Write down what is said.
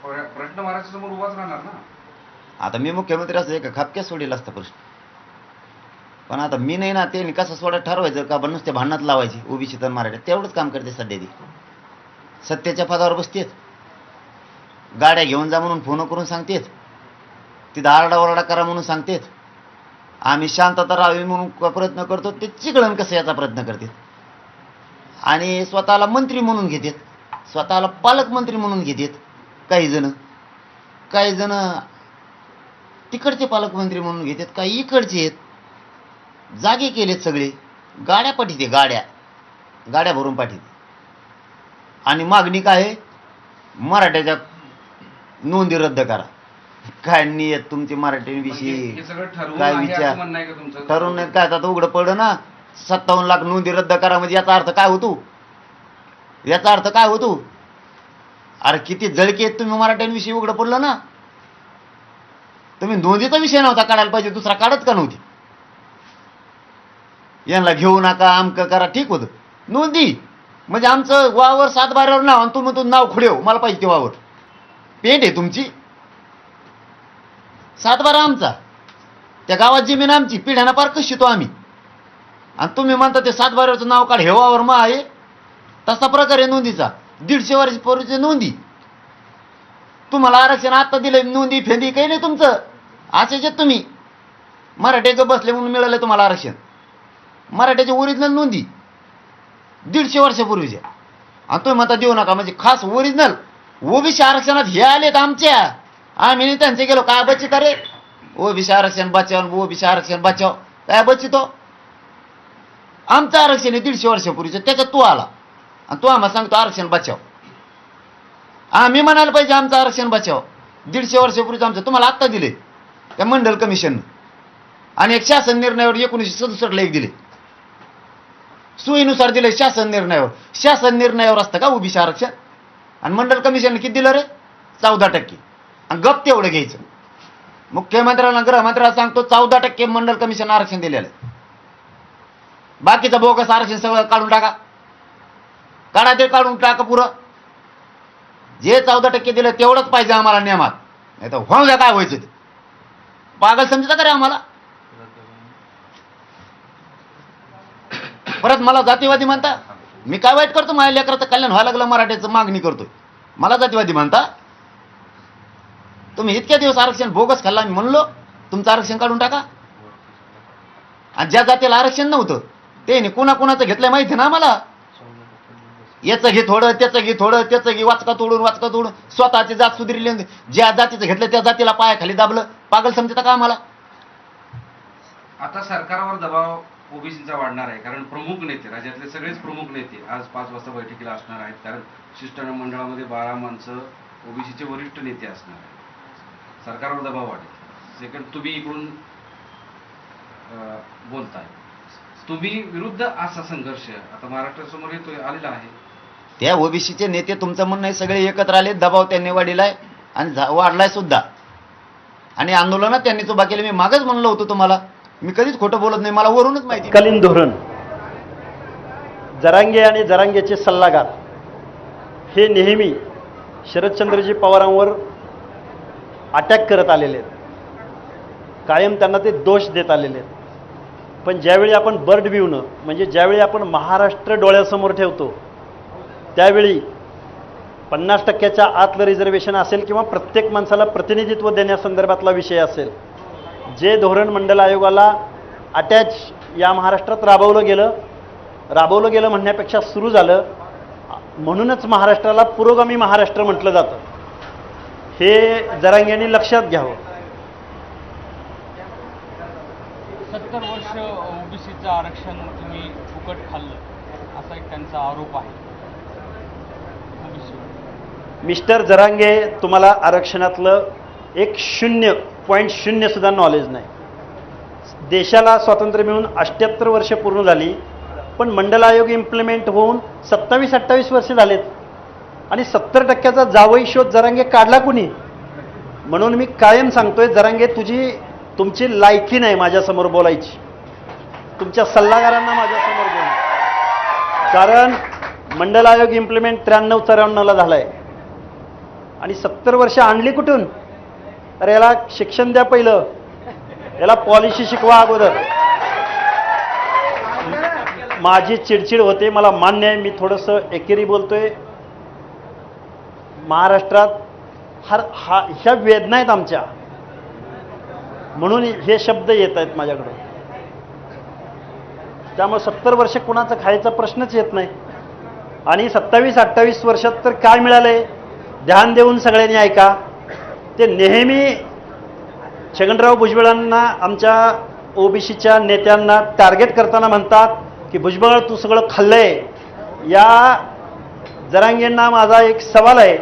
प्रश्न महाराष्ट्रासमोर उभाच राहणार ना. आता मी मुख्यमंत्री असतो एका खापक्यात सोडेल असता प्रश्न, पण आता मी नाही ना, ते कसं सोडा ठरवायचं का पण नुसते भांडणात लावायची ओबीसी तर मराठी, तेवढंच काम करते सध्या ती. सत्तेच्या पदावर बसतेत, गाड्या घेऊन जा म्हणून फोन करून सांगतेत, तिथं आरडाओरडा करा म्हणून सांगतेत, आम्ही शांतता राहावी म्हणून प्रयत्न करतो, ते चिघळण कसं याचा प्रयत्न करतात, आणि स्वतःला मंत्री म्हणून घेतात, स्वतःला पालकमंत्री म्हणून घेतात. काही जण तिकडचे पालकमंत्री म्हणून घेतात, काही इकडचे आहेत. जागे केलेत सगळे, गाड्या पाठीते, गाड्या भरून पाठीते. आणि मागणी काय आहे? मराठ्याच्या नोंदी रद्द करा. काय नियत तुमची मराठ्यांविषयी काय विचार ठरवून नाही काय? आता उघडं पडलं ना, 57 लाख नोंदी रद्द करा म्हणजे याचा अर्थ काय होतो? अरे किती जळके आहेत तुम्ही मराठ्यांविषयी, उघडं पडलं ना. तुम्ही नोंदीचा विषय नव्हता काढायला पाहिजे, दुसरा काढत का नव्हती? यांना घेऊ नका, आमकं करा, ठीक होतं. नोंदी म्हणजे आमचं वावर 7/12 नाव, आणि तुम्ही नाव खुडेव, मला पाहिजे ते वावर. पेंट आहे तुमची, 7/12 आमचा, त्या गावात जमीन आमची, पिढ्याना पार कशितो आम्ही, आणि तुम्ही म्हणता ते 7/12चं नाव काढ, हे वावर मा आहे. तसा प्रकार आहे नोंदीचा, 150 वर्षापूर्वीची नोंदी. तुम्हाला आरक्षण आता दिलं, नोंदी फेंदी काही नाही तुमचं. असेच तुम्ही मराठ्याचं बसले म्हणून मिळालं तुम्हाला आरक्षण. मराठ्याची ओरिजिनल नोंदी 150 वर्षापूर्वीच्या, आणि तुम्ही म्हणता देऊ नका. म्हणजे खास ओरिजिनल ओबीसी आरक्षणात हे आलेत आमच्या, आम्ही त्यांचे गेलो काय बचित? अरे ओबीसी आरक्षण बचाव, ओबीसी आरक्षण बचाव, काय बचितो? आमचं आरक्षण आहे 150 वर्षापूर्वीचं, त्याच्यात तू आला आणि तू आम्हाला सांगतो आरक्षण बचाव. आम्ही म्हणायला पाहिजे आमचं आरक्षण बचाव. 150 वर्षापूर्वीचं आमचं तुम्हाला आत्ता दिले त्या मंडल कमिशननं, आणि एक शासन निर्णयावर 1967ला एक दिले, सोयीनुसार दिले शासन निर्णयावर. शासन निर्णयावर असतं का ओबीसी आरक्षण? आणि मंडल कमिशनने किती दिलं रे? 14%. आणि गप तेवढं घ्यायचं. मुख्यमंत्र्यांना, गृहमंत्र्याला सांगतो 14% मंडल कमिशन आरक्षण दिलेलं आहे. बाकीचं बोगस आरक्षण सगळं काढून टाका, ते काढून टाका पुरं. जे 14% दिलं तेवढंच पाहिजे आम्हाला नियमात, नाही तर होऊन द्या काय व्हायचं ते. पागल समजता का रे आम्हाला? परत मला जातीवादी म्हणता. मी काय वाईट करतो? माझ्या लेकराचं कल्याण व्हायला लागलं, मराठ्याचं मागणी करतोय, मला जातीवादी म्हणता? तुम्ही इतक्या दिवस आरक्षण बोगस खाल्ला, मी म्हणलो तुमचं आरक्षण काढून टाका. आणि ज्या जातीला आरक्षण नव्हतं ते कुणाचं घेतलंय माहिती ना आम्हाला. याचं घे थोडं, त्याचं घे थोडं, त्याचं घे, वाचका तोडून स्वतःची जात सुधारली, ज्या जातीचं घेतलं त्या जातीला पायाखाली दाबलं. पागल समजता का आम्हाला? आता सरकारवर दबाव ओबीसीचा वाढणार आहे, कारण प्रमुख नेते, राज्यातले सगळेच प्रमुख नेते आज 5 वाजता बैठकीला असणार आहेत, कारण शिष्टमंडळामध्ये 12 माणसं ओबीसीचे वरिष्ठ नेते असणार आहेत. सरकारवर दबाव वाढेल. सेकंड, तुम्ही इकडून बोलताय, तुम्ही विरुद्ध असा संघर्ष आता महाराष्ट्रासमोर येतोय, आलेला आहे. त्या ओबीसीचे नेते, तुमचं म्हणणं सगळे एकत्र आले, दबाव त्यांनी वाढलाय आणि वाढलाय सुद्धा, आणि आंदोलनात त्यांनी तो केलं. मी मागच म्हणलं होतं तुम्हाला, मी कधीच खोटं बोलत नाही, मला वरूनच माहिती. तत्कालीन धोरण, जरांगे आणि जरांगेचे सल्लागार हे नेहमी शरदचंद्रजी पवारांवर अटॅक करत आलेले आहेत, कायम त्यांना ते दोष देत आलेले आहेत. पण ज्यावेळी आपण बर्ड व्ह्यूनं, म्हणजे ज्यावेळी आपण महाराष्ट्र डोळ्यासमोर ठेवतो, त्यावेळी 50%च्या आतलं रिझर्वेशन असेल किंवा प्रत्येक माणसाला प्रतिनिधित्व देण्यासंदर्भातला विषय असेल, जे धोरण मंडल आयोगाला अटॅच या महाराष्ट्रात राबवलं गेलं म्हणण्यापेक्षा सुरू झालं, म्हणूनच महाराष्ट्राला पुरोगामी महाराष्ट्र म्हटलं जातं. हे जरांगेंनी लक्षात घ्यावं. 70 वर्ष ओबीसीचं आरक्षण तुम्ही फुकट खाल्लं असा एक त्यांचा आरोप आहे. मिस्टर जरांगे, तुम्हाला आरक्षणातलं एक 0.0 सुद्धा नॉलेज नाही. देशाला स्वातंत्र्य मिळून 78 वर्ष पूर्ण झाली, पण मंडल आयोग इम्प्लिमेंट होऊन 27-28 वर्ष झालेत, आणि 70%चा जावई शोध जरांगे काढला कुणी? म्हणून मी कायम सांगतोय, जरांगे तुमची लायकी नाही माझ्यासमोर बोलायची, तुमच्या सल्लागारांना माझ्यासमोर बोला. कारण मंडल आयोग इम्प्लिमेंट 93-94ला झालाय. आणि 70 वर्ष आणली कुठून? अरे याला शिक्षण द्या पहिलं, याला पॉलिसी शिकवा अगोदर. माझी चिडचिड होते, मला मान्य आहे, मी थोडंसं एकेरी बोलतोय. महाराष्ट्रात ह्या वेदना आहेत आमच्या, म्हणून हे शब्द येत आहेत माझ्याकडं. त्यामुळे 70 वर्ष कुणाचं खायचा प्रश्नच येत नाही. आणि 27-28 वर्षात तर काय मिळालंय? ध्यान देऊन सगळ्यांनी ऐका. ते नेहमी छगनराव भुजबळांना, आमच्या ओबीसीच्या नेत्यांना टार्गेट करताना म्हणतात की भुजबळ तू सगळं खाल्लंय. या जरांगेंना माझा एक सवाल आहे,